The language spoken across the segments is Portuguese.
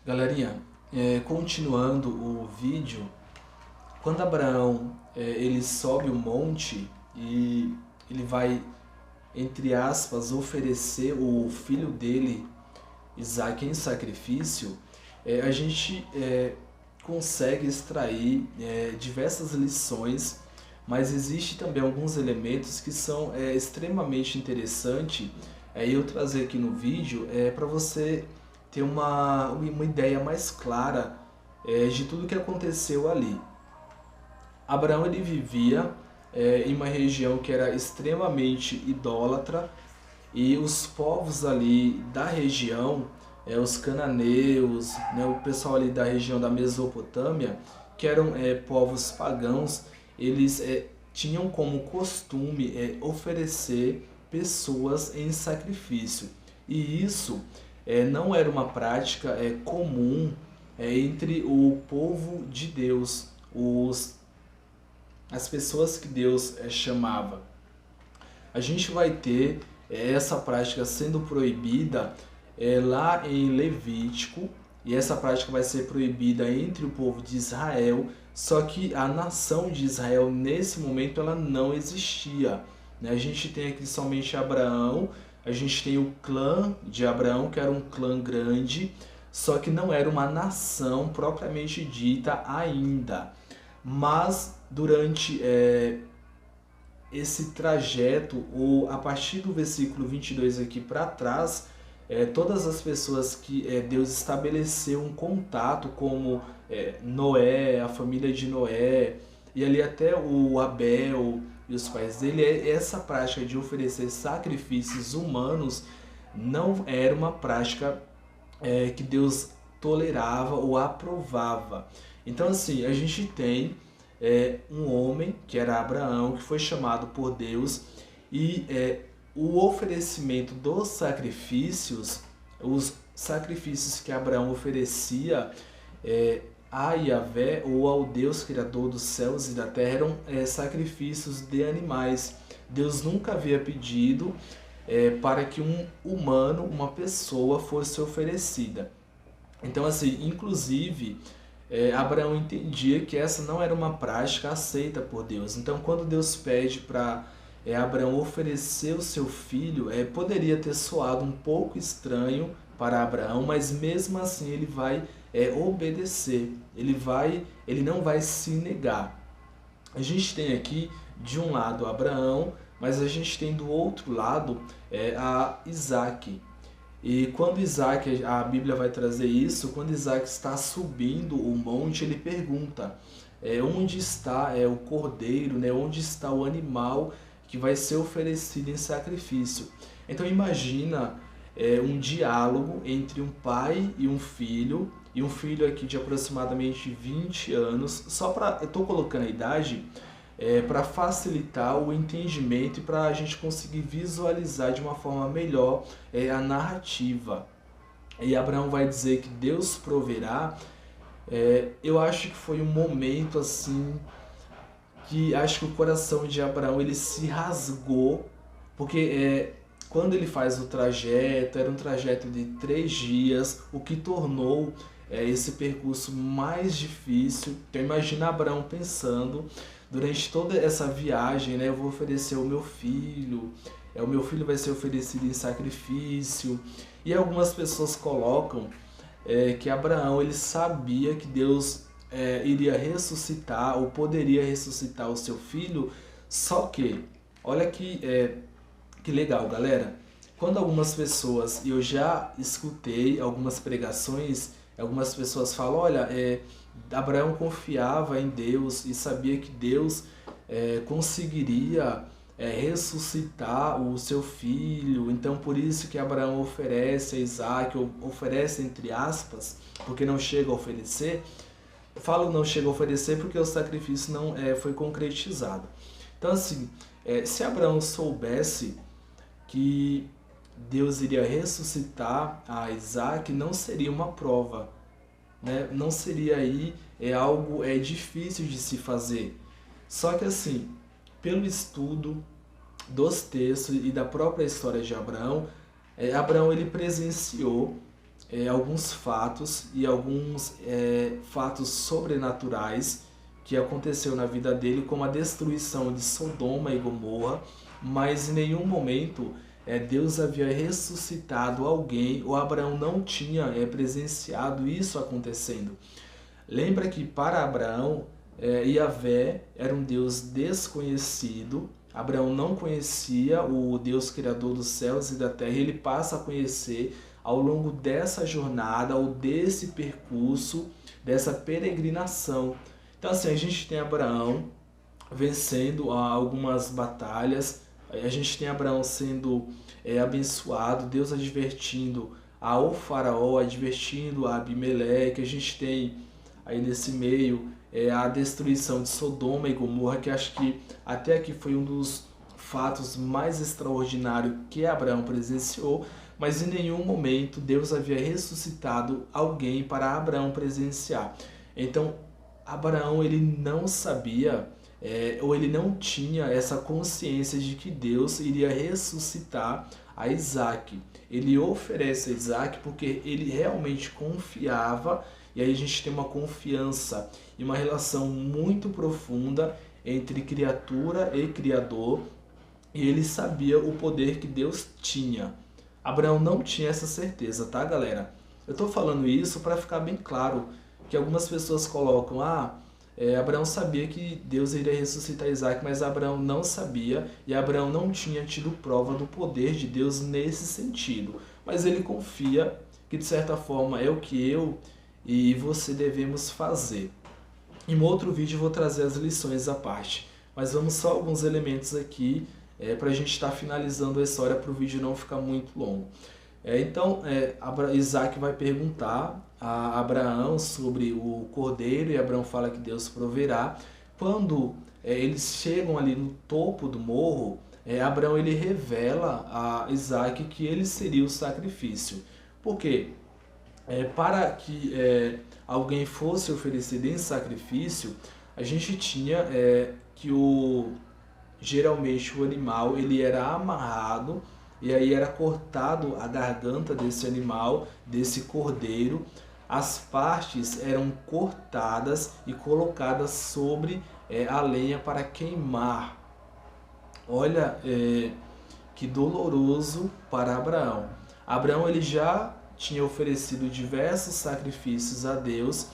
Galerinha, continuando o vídeo, quando Abraão ele sobe o monte e ele vai, entre aspas, oferecer o filho dele, Isaque, em sacrifício, a gente consegue extrair diversas lições, mas existe também alguns elementos que são extremamente interessantes eu trazer aqui no vídeo para você ter uma ideia mais clara de tudo que aconteceu ali. Abraão ele vivia em uma região que era extremamente idólatra e os povos ali da região, os cananeus, né, o pessoal ali da região da Mesopotâmia, que eram povos pagãos, eles tinham como costume oferecer pessoas em sacrifício. E isso não era uma prática comum entre o povo de Deus, as pessoas que Deus chamava. A gente vai ter essa prática sendo proibida lá em Levítico, e essa prática vai ser proibida entre o povo de Israel, só que a nação de Israel nesse momento ela não existia. Né? A gente tem aqui somente Abraão, a gente tem o clã de Abraão, que era um clã grande, só que não era uma nação propriamente dita ainda. Mas durante esse trajeto, ou a partir do versículo 22 aqui para trás, todas as pessoas que Deus estabeleceu um contato, como Noé, a família de Noé, e ali até o Abel e os pais dele, essa prática de oferecer sacrifícios humanos não era uma prática que Deus tolerava ou aprovava. Então assim, a gente tem um homem, que era Abraão, que foi chamado por Deus, e o oferecimento dos sacrifícios, os sacrifícios que Abraão oferecia a Yahvé, ou ao Deus Criador dos céus e da terra, eram sacrifícios de animais. Deus nunca havia pedido para que um humano, uma pessoa, fosse oferecida. Então assim, inclusive, Abraão entendia que essa não era uma prática aceita por Deus. Então quando Deus pede para Abraão oferecer o seu filho, poderia ter soado um pouco estranho para Abraão, mas mesmo assim ele vai obedecer, ele não vai se negar. A gente tem aqui de um lado Abraão, mas a gente tem do outro lado a Isaque. E quando Isaac, a Bíblia vai trazer isso, quando Isaac está subindo o monte, ele pergunta onde está o cordeiro, né? Onde está o animal que vai ser oferecido em sacrifício. Então imagina um diálogo entre um pai e um filho aqui de aproximadamente 20 anos, eu estou colocando a idade para facilitar o entendimento e para a gente conseguir visualizar de uma forma melhor a narrativa. E Abraão vai dizer que Deus proverá. Eu acho que foi um momento assim que acho que o coração de Abraão ele se rasgou, porque quando ele faz o trajeto, era um trajeto de 3 dias, o que tornou esse percurso mais difícil. Então imagina Abraão pensando, durante toda essa viagem, eu vou oferecer o meu filho vai ser oferecido em sacrifício. E algumas pessoas colocam que Abraão ele sabia que Deus iria ressuscitar ou poderia ressuscitar o seu filho, só que, olha que legal, galera. Quando algumas pessoas, e eu já escutei algumas pregações, algumas pessoas falam, olha, Abraão confiava em Deus e sabia que Deus conseguiria ressuscitar o seu filho, então por isso que Abraão oferece a Isaac, ou oferece entre aspas, porque não chega a oferecer. Eu falo não chega a oferecer porque o sacrifício não foi concretizado. Então assim, se Abraão soubesse que Deus iria ressuscitar a Isaac, não seria uma prova, né? Não seria aí algo difícil de se fazer. Só que assim, pelo estudo dos textos e da própria história de Abraão, Abraão ele presenciou alguns fatos e alguns fatos sobrenaturais que aconteceu na vida dele, como a destruição de Sodoma e Gomorra, mas em nenhum momento Deus havia ressuscitado alguém, ou Abraão não tinha presenciado isso acontecendo. Lembra que para Abraão, Yahvé era um Deus desconhecido. Abraão não conhecia o Deus criador dos céus e da terra, e ele passa a conhecer ao longo dessa jornada, ou desse percurso, dessa peregrinação. Então assim, a gente tem Abraão vencendo algumas batalhas, a gente tem Abraão sendo abençoado, Deus advertindo ao faraó, advertindo a Abimeleque, a gente tem aí nesse meio a destruição de Sodoma e Gomorra, que acho que até aqui foi um dos fatos mais extraordinários que Abraão presenciou, mas em nenhum momento Deus havia ressuscitado alguém para Abraão presenciar. Então Abraão ele não sabia, ou ele não tinha essa consciência de que Deus iria ressuscitar a Isaac. Ele oferece a Isaac porque ele realmente confiava, e aí a gente tem uma confiança e uma relação muito profunda entre criatura e Criador, e ele sabia o poder que Deus tinha. Abraão não tinha essa certeza, tá, galera? Eu estou falando isso para ficar bem claro, que algumas pessoas colocam, Abraão sabia que Deus iria ressuscitar Isaac, mas Abraão não sabia, e Abraão não tinha tido prova do poder de Deus nesse sentido. Mas ele confia que de certa forma é o que eu e você devemos fazer. Em um outro vídeo eu vou trazer as lições à parte, mas vamos só alguns elementos aqui para a gente estar finalizando a história, para o vídeo não ficar muito longo. Então Isaac vai perguntar a Abraão sobre o cordeiro, e Abraão fala que Deus proverá. Quando eles chegam ali no topo do morro, Abraão ele revela a Isaac que ele seria o sacrifício. Por quê? Para que alguém fosse oferecido em sacrifício, a gente tinha que geralmente o animal ele era amarrado, e aí era cortado a garganta desse animal, desse cordeiro. As partes eram cortadas e colocadas sobre a lenha para queimar. Olha que doloroso para Abraão. Abraão ele já tinha oferecido diversos sacrifícios a Deus,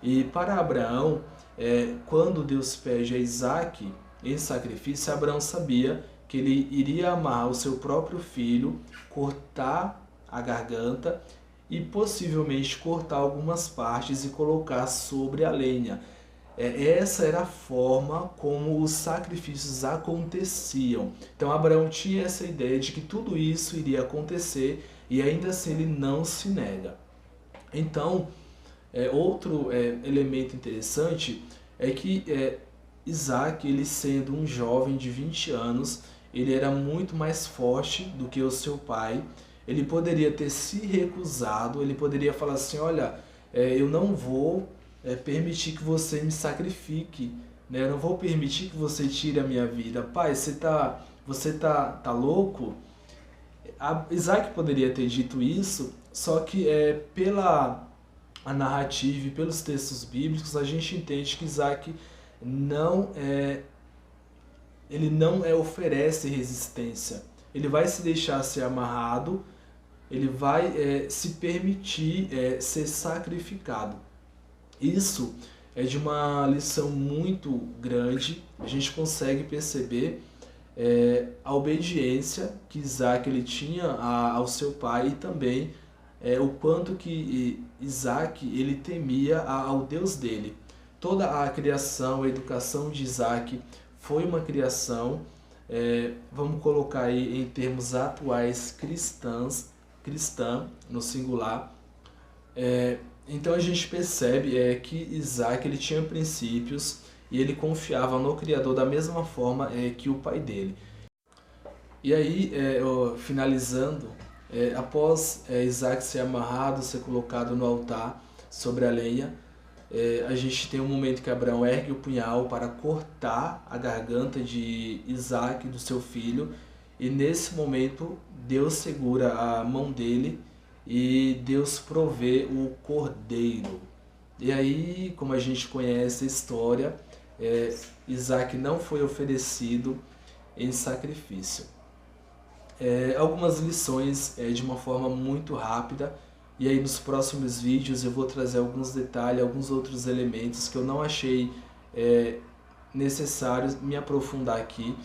e para Abraão, quando Deus pede a Isaac em sacrifício, Abraão sabia que ele iria amarrar o seu próprio filho, cortar a garganta e possivelmente cortar algumas partes e colocar sobre a lenha. Essa era a forma como os sacrifícios aconteciam. Então Abraão tinha essa ideia de que tudo isso iria acontecer, e ainda assim ele não se nega. Então, outro elemento interessante é que Isaac, ele sendo um jovem de 20 anos, ele era muito mais forte do que o seu pai. Ele poderia ter se recusado, ele poderia falar assim, olha, eu não vou permitir que você me sacrifique, né? Eu não vou permitir que você tire a minha vida. Pai, você tá louco? Isaac poderia ter dito isso, só que pela a narrativa e pelos textos bíblicos a gente entende que Isaac ele não oferece resistência. Ele vai se deixar ser amarrado, ele vai se permitir ser sacrificado. Isso é de uma lição muito grande. A gente consegue perceber a obediência que Isaac ele tinha ao seu pai, e também o quanto que Isaac ele temia ao Deus dele. Toda a criação, a educação de Isaac foi uma criação, vamos colocar aí em termos atuais, cristã no singular. Então a gente percebe que Isaac ele tinha princípios, e ele confiava no Criador da mesma forma que o pai dele. E aí, finalizando, após Isaac ser amarrado, ser colocado no altar sobre a lenha, a gente tem um momento que Abraão ergue o punhal para cortar a garganta de Isaac, do seu filho, e nesse momento Deus segura a mão dele, e Deus provê o cordeiro. E aí, como a gente conhece a história, Isaac não foi oferecido em sacrifício. Algumas lições de uma forma muito rápida, e aí nos próximos vídeos eu vou trazer alguns detalhes, alguns outros elementos que eu não achei necessário me aprofundar aqui,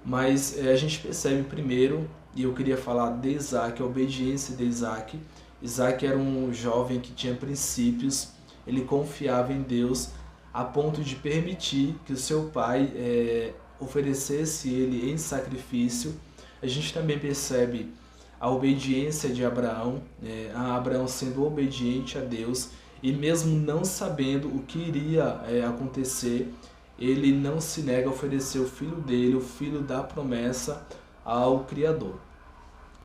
mas a gente percebe primeiro, e eu queria falar de Isaac, a obediência de Isaac. Isaac era um jovem que tinha princípios, ele confiava em Deus a ponto de permitir que o seu pai oferecesse ele em sacrifício. A gente também percebe a obediência de Abraão, Abraão sendo obediente a Deus, e mesmo não sabendo o que iria acontecer, ele não se nega a oferecer o filho dele, o filho da promessa, ao Criador.